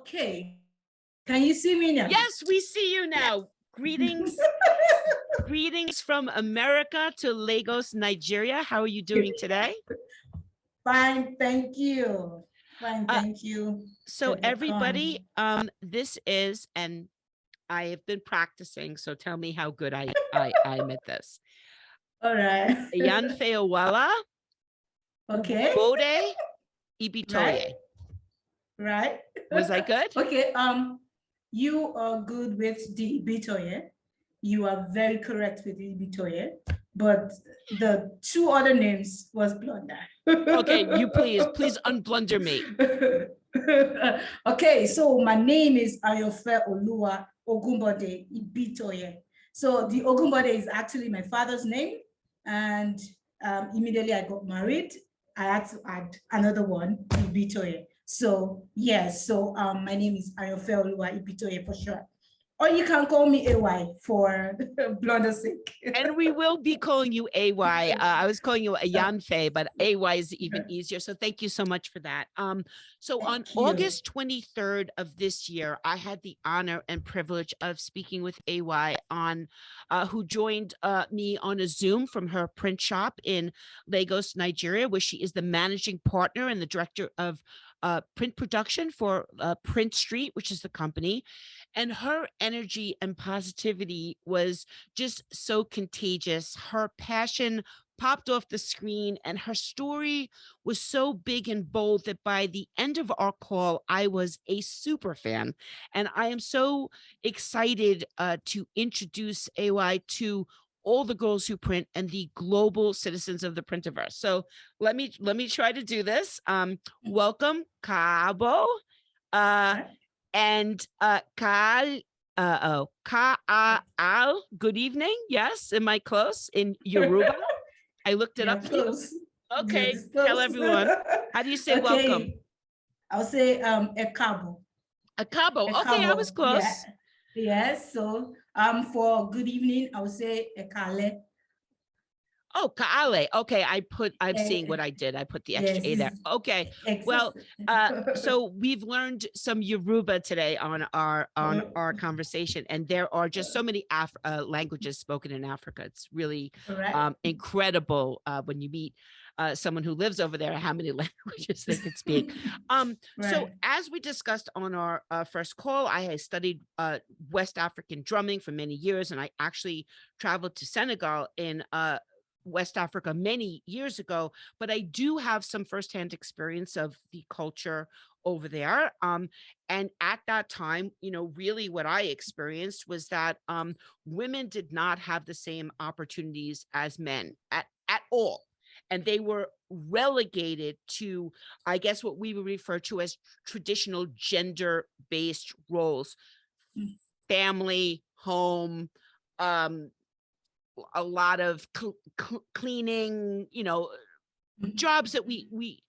Okay. Can you see me now? Yes, we see you now. Greetings. Greetings from America to Lagos, Nigeria. How are you doing today? Fine, thank you. Fine, thank you. So everybody, this is, and I have been practicing, so tell me how good I'm at this. All right. Yanfe Owala. Okay. Bode Ibitoye. Right. Was I good? Okay. You are good with the Ibitoye. You are very correct with the Ibitoye, but the two other names was blunder. Okay, you please unblunder me. Okay, so my name is Ayofe Oluwa Ogunbode Ibitoye. So the Ogunbode is actually my father's name, and immediately I got married, I had to add another one, Ibitoye. So yes, so my name is Ayofe Oluwa Ibitoye for sure. Or you can call me AY for blunder's sake. And we will be calling you AY. I was calling you Ayanfe, but AY is even easier. So thank you so much for that. So on August 23rd of this year, I had the honor and privilege of speaking with AY on who joined me on a Zoom from her print shop in Lagos, Nigeria, where she is the managing partner and the director of print production for Print Street, which is the company. And her energy and positivity was just so contagious. Her passion popped off the screen, and her story was so big and bold that by the end of our call, I was a super fan. And I am so excited to introduce AY to all the girls who print and the global citizens of the printiverse. So let me try to do this. Welcome, Cabo. And Kaal, good evening. Yes, am I close in Yoruba? I looked it up. Close. Okay, tell everyone. How do you say welcome? I'll say Ekabo. Ekabo. Okay, I was close. Yeah. Yes. So for good evening, I would say Ekale. Oh, Kaale. Okay, I'm seeing what I did. I put the extra A there. Okay. Well, so we've learned some Yoruba today on our conversation, and there are just so many languages spoken in Africa. It's really incredible when you meet someone who lives over there, how many languages they could speak. So as we discussed on our first call, I studied West African drumming for many years, and I actually traveled to Senegal in West Africa many years ago, but I do have some firsthand experience of the culture over there. And at that time, really what I experienced was that women did not have the same opportunities as men at all. And they were relegated to, I guess, what we would refer to as traditional gender-based roles, family, home, a lot of cleaning, jobs that we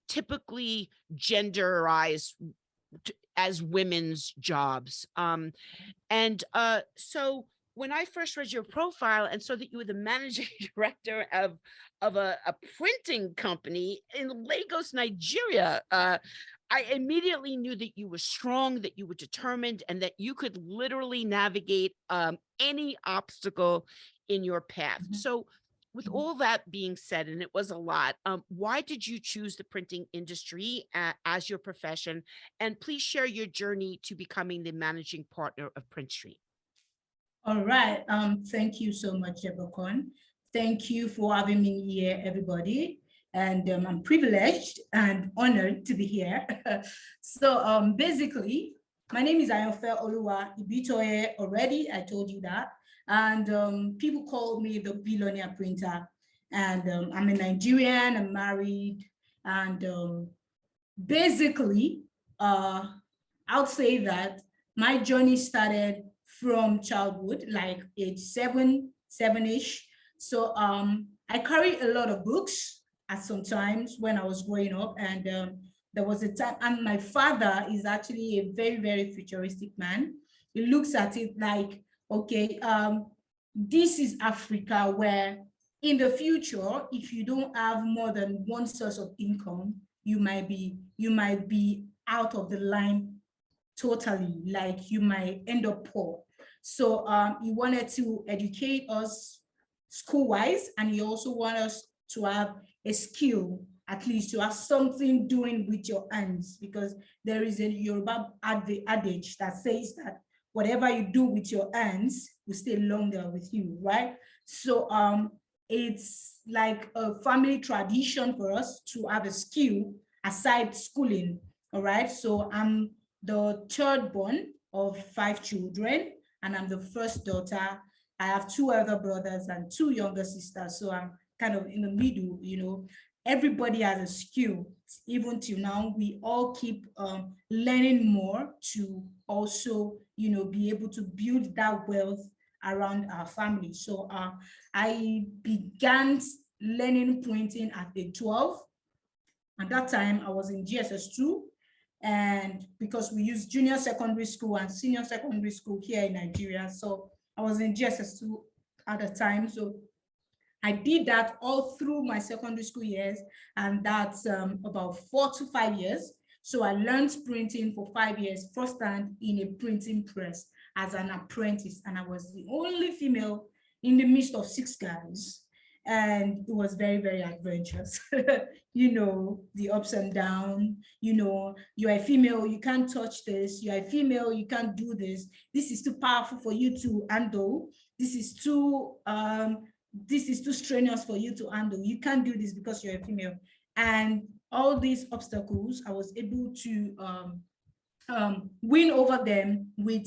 typically genderize as women's jobs. So when I first read your profile and saw that you were the managing director of a printing company in Lagos, Nigeria, I immediately knew that you were strong, that you were determined, and that you could literally navigate any obstacle in your path. So with all that being said, and it was a lot, why did you choose the printing industry as your profession? And please share your journey to becoming the managing partner of Print Street. All right. Thank you so much, Deborah Corn. Thank you for having me here, everybody. And I'm privileged and honored to be here. So basically, my name is Ayofe Oluwa Ibitoye already. I told you that. And people call me the billionaire printer. And I'm a Nigerian, I'm married. And basically, I would say that my journey started from childhood, like age seven-ish. So I carry a lot of books at some times when I was growing up. And there was a time, and my father is actually a very, very futuristic man. He looks at it like, okay, this is Africa, where in the future, if you don't have more than one source of income, you might be out of the line totally, like you might end up poor. So he wanted to educate us school-wise, and he also wanted us to have a skill, at least to have something doing with your hands, because there is a Yoruba adage that says that whatever you do with your hands will stay longer with you, right? So it's like a family tradition for us to have a skill aside schooling, all right? So I'm the third born of 5 children, and I'm the first daughter. I have 2 elder brothers and 2 younger sisters, so I'm kind of in the middle, you know. Everybody has a skill. Even till now, we all keep learning more to also, you know, be able to build that wealth around our family. So I began learning printing at age 12. At that time, I was in GSS2, and because we use junior secondary school and senior secondary school here in Nigeria, so I was in GSS2 at the time. So I did that all through my secondary school years, and that's about 4 to 5 years. So I learned printing for 5 years, firsthand in a printing press as an apprentice, and I was the only female in the midst of 6 guys. And it was very, very adventurous. You know, the ups and downs, you know, you're a female, you can't touch this. You're a female, you can't do this. This is too powerful for you to handle. This is too strenuous for you to handle. You can't do this because you're a female. And all these obstacles, I was able to win over them with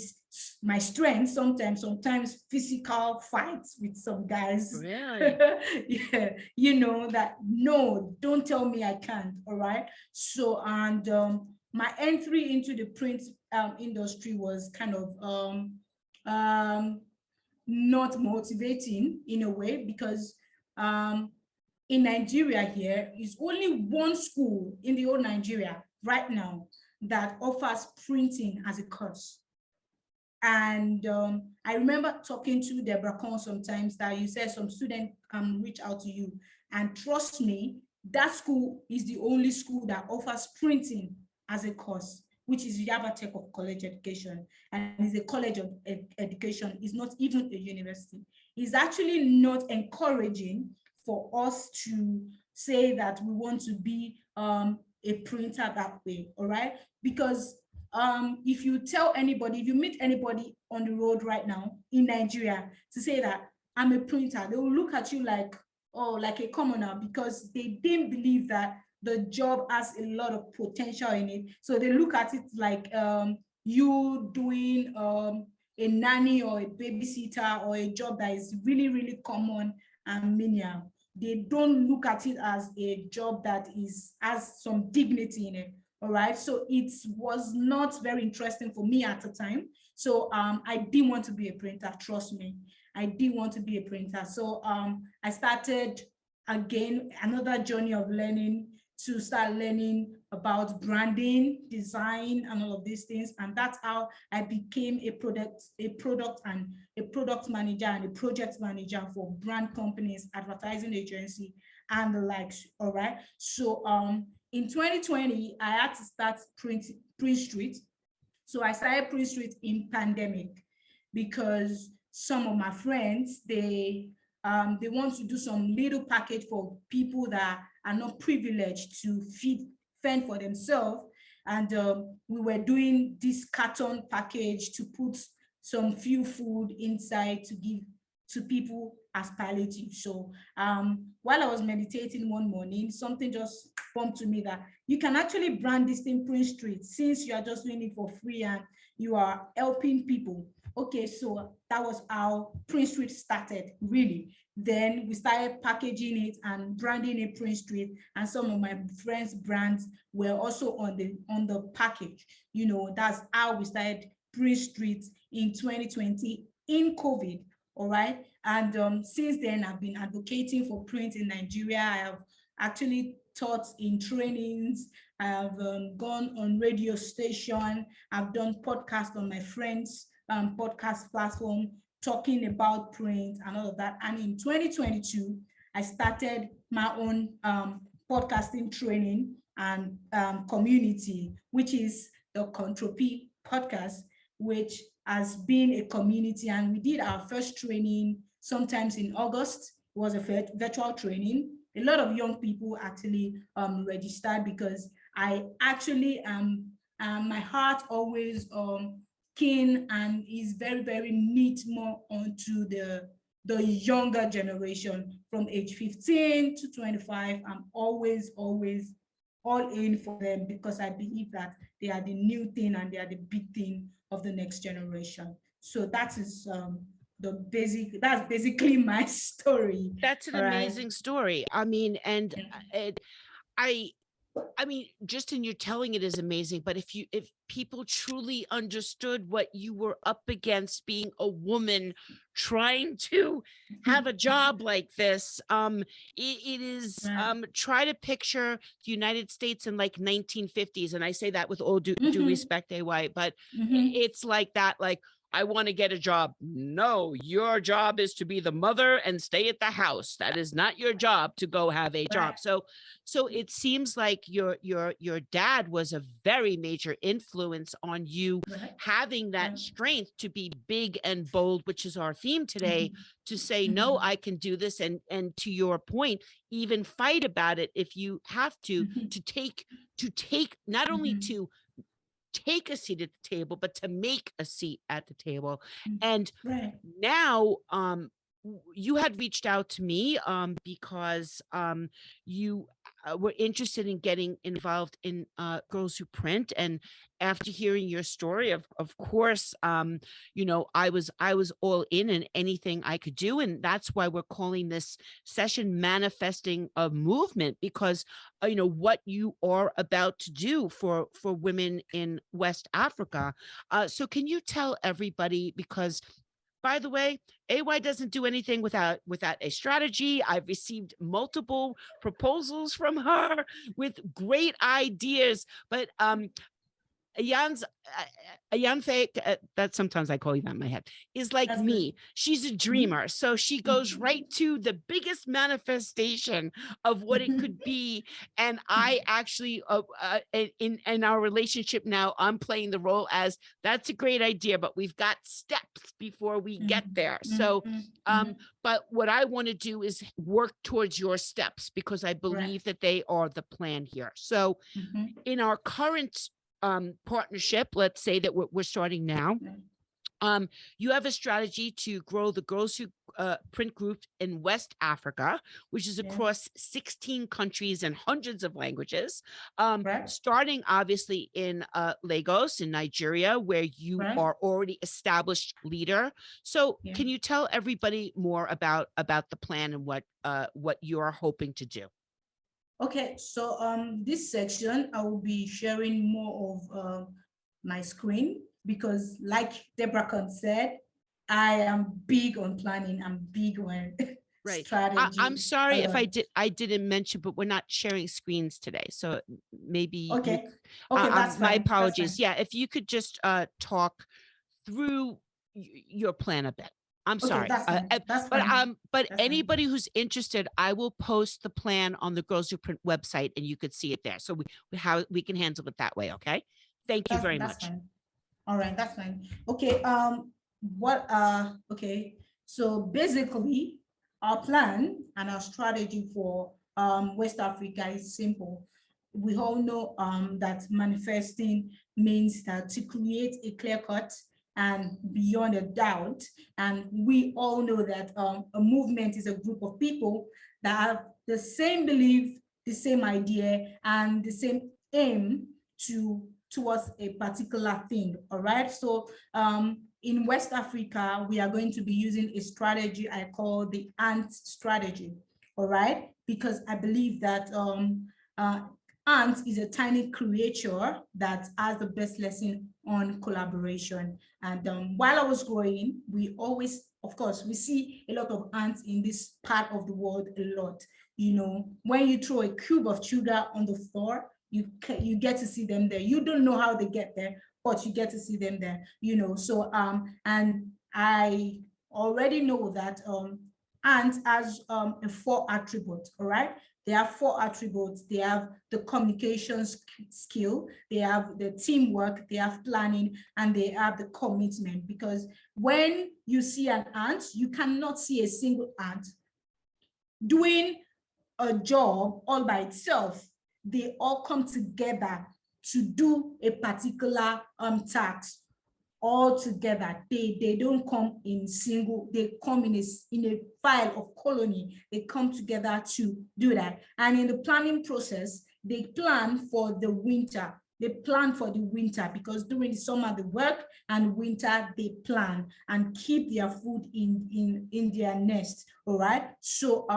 my strength, sometimes physical fights with some guys. Really? Yeah, you know, that no, don't tell me I can't, all right? So, and my entry into the print industry was kind of not motivating in a way, because in Nigeria here is only one school in the whole Nigeria right now that offers printing as a course. And I remember talking to Deborah Corn sometimes, that you said some student reach out to you, and trust me, that school is the only school that offers printing as a course, which is Yaba Tech of College Education, and is a college of education, is not even a university. It's actually not encouraging for us to say that we want to be a printer that way, all right? Because if you tell anybody, if you meet anybody on the road right now in Nigeria to say that I'm a printer, they will look at you like, oh, like a commoner, because they didn't believe that the job has a lot of potential in it. So they look at it like you doing a nanny or a babysitter, or a job that is really, really common and menial. They don't look at it as a job that has some dignity in it. All right, so it was not very interesting for me at the time. So I didn't want to be a printer, trust me. I didn't want to be a printer. So I started again another journey of learning, to start learning about branding, design, and all of these things. And that's how I became a product manager and a project manager for brand companies, advertising agency, and the likes. All right. So in 2020, I had to start Print Street. So I started Print Street in pandemic, because some of my friends, they want to do some little package for people that are not privileged to fend for themselves. And we were doing this carton package to put some few food inside to give to people as palliative. So while I was meditating one morning, something just bumped to me that you can actually brand this thing Print Street, since you are just doing it for free and you are helping people. Okay, so that was how Print Street started, really. Then we started packaging it and branding it Print Street, and some of my friends' brands were also on the package. You know, that's how we started Print Street in 2020 in COVID. All right, and since then I've been advocating for print in Nigeria. I have actually taught in trainings. I have gone on radio station. I've done podcasts on my friends' podcast platform, talking about print and all of that. And in 2022, I started my own podcasting training and community, which is the Contropy podcast, which has been a community. And we did our first training sometimes in August. It was a virtual training. A lot of young people actually registered, because I actually my heart always keen and is very, very neat more onto the younger generation from age 15 to 25. I'm always all in for them, because I believe that they are the new thing and they are the big thing of the next generation. So that is that's basically my story. That's an amazing story. I mean, and I mean, just in your telling it is amazing, but if people truly understood what you were up against being a woman trying to have a job like this, it is, try to picture the United States in like 1950s. And I say that with all due respect, AY, but it's like that, like, I want to get a job. No, your job is to be the mother and stay at the house. That is not your job to go have a job. So it seems like your dad was a very major influence on you having that strength to be big and bold, which is our theme today, to say, no, I can do this. And to your point, even fight about it if you have to take not only to take a seat at the table, but to make a seat at the table. And now you had reached out to me because you were interested in getting involved in Girls Who Print. And after hearing your story, of course, you know, I was all in anything I could do. And that's why we're calling this session Manifesting a Movement, because you know what you are about to do for women in West Africa. So can you tell everybody, because by the way, AY doesn't do anything without a strategy. I've received multiple proposals from her with great ideas, but Ayan Fake, that sometimes I call Yvonne in my head, is like That's me. good. She's a dreamer. So she goes right to the biggest manifestation of what it could be. And I actually, in our relationship now, I'm playing the role as, that's a great idea, but we've got steps before we get there. So, but what I want to do is work towards your steps, because I believe that they are the plan here. So in our current partnership, let's say that we're starting now, you have a strategy to grow the Girls Who Print group in West Africa, which is across 16 countries and hundreds of languages, starting obviously in Lagos in Nigeria, where you are already established leader. So can you tell everybody more about the plan and what you are hoping to do? Okay, so this section, I will be sharing more of my screen, because like Deborah Corn said, I am big on planning. I'm big on strategy. I'm sorry if I didn't mention, but we're not sharing screens today. So maybe that's fine. My apologies. Yeah, if you could just talk through your plan a bit. I'm sorry. That's fine. But anybody who's interested, I will post the plan on the Girls Who Print website, and you could see it there. So we can handle it that way. Okay. Thank you very much. Fine. All right, that's fine. Okay. Okay. So basically, our plan and our strategy for West Africa is simple. We all know that manifesting means that to create a clear cut and beyond a doubt. And we all know that a movement is a group of people that have the same belief, the same idea, and the same aim towards a particular thing. All right. So in West Africa, we are going to be using a strategy I call the ant strategy. All right. Because I believe that ant is a tiny creature that has the best lesson on collaboration. And while I was growing, we always, of course, we see a lot of ants in this part of the world a lot. You know, when you throw a cube of sugar on the floor, you get to see them there. You don't know how they get there, but you get to see them there, you know. So and I already know that ant has a 4 attributes, all right? They have 4 attributes. They have the communication skill, they have the teamwork, they have planning, and they have the commitment. Because when you see an ant, you cannot see a single ant doing a job all by itself. They all come together to do a particular task all together. They don't come in single, they come in a file of colony. They come together to do that. And in the planning process, they plan for the winter. They plan for the winter, because during the summer they work, and winter they plan and keep their food in their nest. All right. So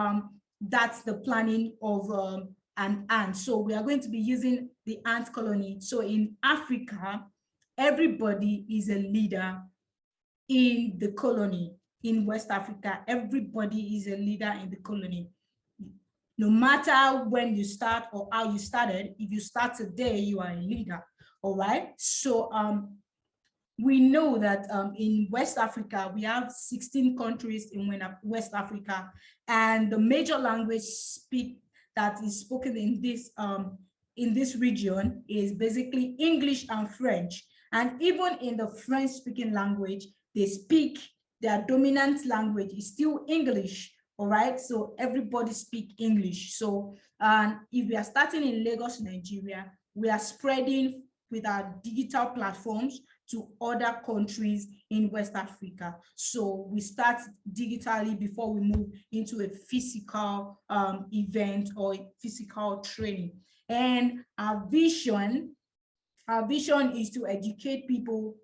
that's the planning of an ant. So we are going to be using the ant colony. So in Africa, everybody is a leader in the colony. In West Africa, everybody is a leader in the colony. No matter when you start or how you started, if you start today, you are a leader. All right. So we know that in West Africa, we have 16 countries in West Africa, and the major language that is spoken in this region is basically English and French. And even in the French-speaking language, their dominant language is still English. All right, so everybody speak English. So if we are starting in Lagos, Nigeria, we are spreading with our digital platforms to other countries in West Africa. So we start digitally before we move into a physical event or physical training. And our vision is to educate people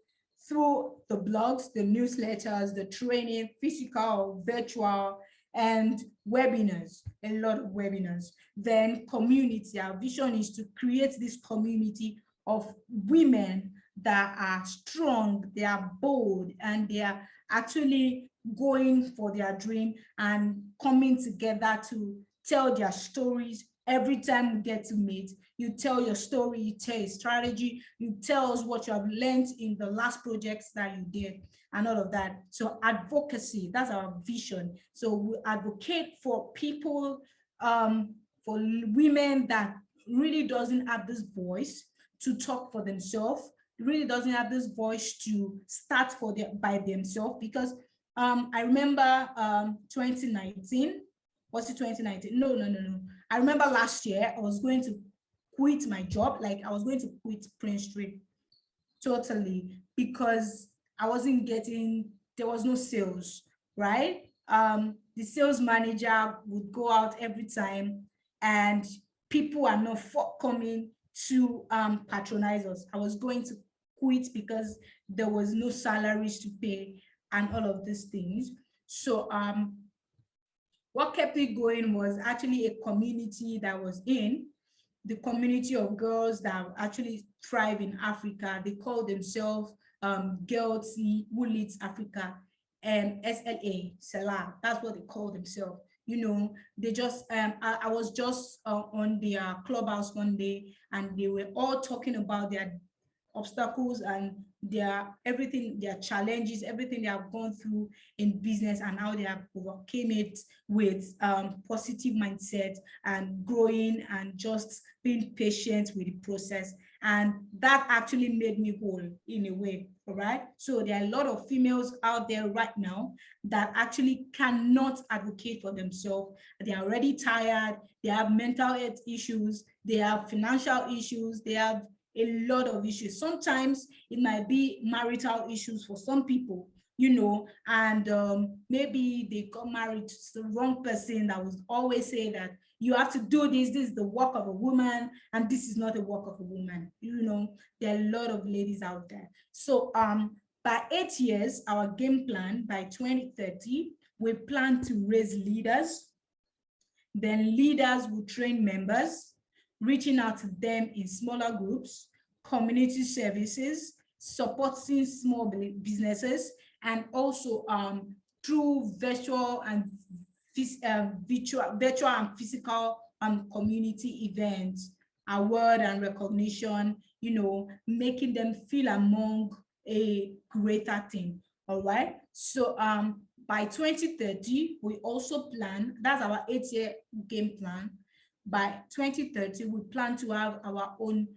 through the blogs, the newsletters, the training, physical, virtual, and webinars, a lot of webinars. Then community, our vision is to create this community of women that are strong, they are bold, and they are actually going for their dream and coming together to tell their stories. Every time we get to meet, you tell your story, you tell your strategy, you tell us what you have learned in the last projects that you did and all of that. So advocacy, that's our vision. So we advocate for people, for women that really doesn't have this voice to talk for themselves, really doesn't have this voice to start by themselves. Because I remember 2019, was it 2019? No. I remember last year I was going to quit my job, like I was going to quit Prince Street totally, because I wasn't there was no sales, right? The sales manager would go out every time and people are not forthcoming to patronize us. I was going to quit because there was no salaries to pay and all of these things. So what kept it going was actually a community that was the community of girls that actually thrive in Africa. They call themselves Girls Who Leads Africa, and SLA, SELA, that's what they call themselves. You know, they just, I was just on their clubhouse one day, and they were all talking about their obstacles and their challenges, everything they have gone through in business, and how they have overcame it with positive mindset and growing and just being patient with the process. And that actually made me whole in a way. All right. So there are a lot of females out there right now that actually cannot advocate for themselves. They are already tired. They have mental health issues. They have financial issues. They have a lot of issues. Sometimes it might be marital issues for some people, you know, and maybe they got married to the wrong person that was always say that you have to do this is the work of a woman, and this is not the work of a woman. You know, there are a lot of ladies out there. So by 8 years, our game plan, by 2030, we plan to raise leaders. Then leaders will train members, reaching out to them in smaller groups, community services, supporting small businesses, and also through virtual and physical community events, award and recognition, you know, making them feel among a greater team. All right. So by 2030, we also plan, that's our 8-year game plan. by 2030, we plan to have our own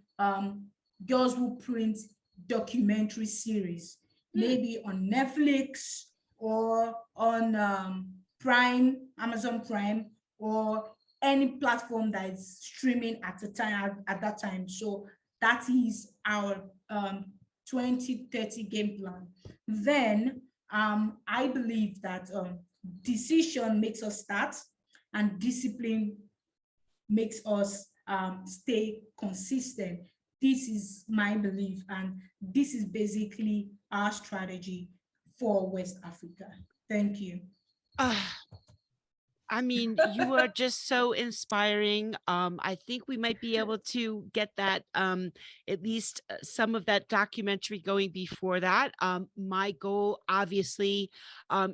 Girls Who Print documentary series, maybe on Netflix or on Prime, Amazon Prime, or any platform that is streaming at that time. So that is our 2030 game plan. Then I believe that decision makes us start, and discipline makes us stay consistent. This is my belief, and this is basically our strategy for West Africa. Thank you. I mean, you are just so inspiring. I think we might be able to get that, at least some of that documentary going before that. My goal, obviously,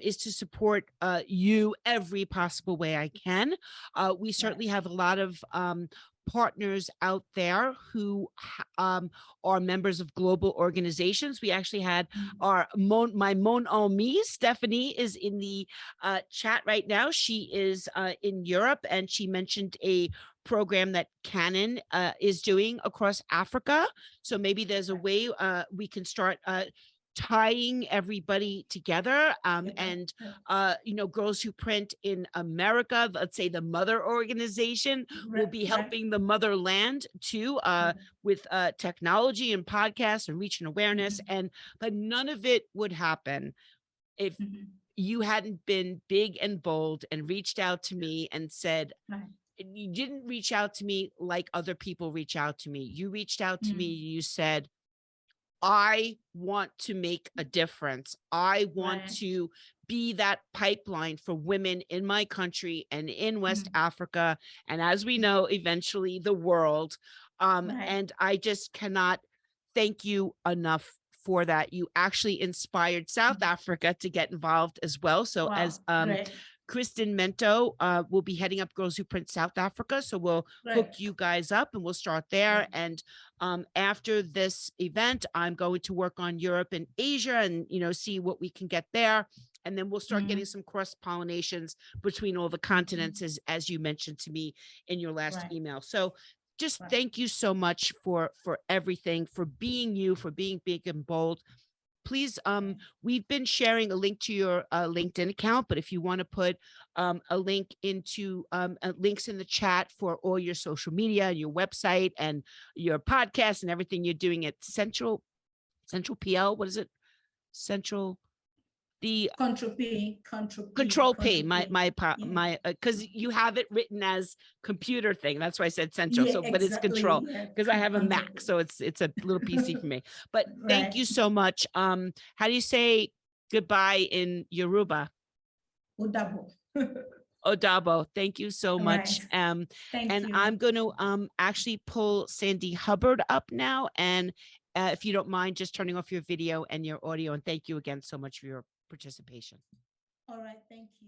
is to support you every possible way I can. We certainly have a lot of partners out there who are members of global organizations. We actually had my Mon Ami, Stephanie, is in the chat right now. She is in Europe, and she mentioned a program that Canon is doing across Africa. So maybe there's a way we can start tying everybody together, and Girls Who Print in America, let's say the mother organization, will be helping the motherland too, with technology and podcasts and reach and awareness. But none of it would happen if you hadn't been big and bold and reached out to me and said, you didn't reach out to me like other people reach out to me. You reached out to me, you said, I want to make a difference. I want to be that pipeline for women in my country and in West Africa. And as we know, eventually the world. And I just cannot thank you enough for that. You actually inspired South Africa to get involved as well. So as Kristen Mento will be heading up Girls Who Print South Africa. So we'll hook you guys up and we'll start there. And after this event, I'm going to work on Europe and Asia and, see what we can get there. And then we'll start getting some cross pollinations between all the continents, as you mentioned to me in your last email. So just thank you so much for everything, for being you, for being big and bold. Please, we've been sharing a link to your LinkedIn account, but if you want to put a link into links in the chat for all your social media and your website and your podcast and everything you're doing at Central PL, what is it? Central, the Control P, my because you have it written as computer thing. That's why I said Central. But it's Control because I have a Mac, so it's a little PC for me. But thank you so much. How do you say goodbye in Yoruba? Odabo. Odabo. Thank you so much. Thank you. I'm going to actually pull Sandy Hubbard up now, and if you don't mind, just turning off your video and your audio. And thank you again so much for your participation. All right, thank you.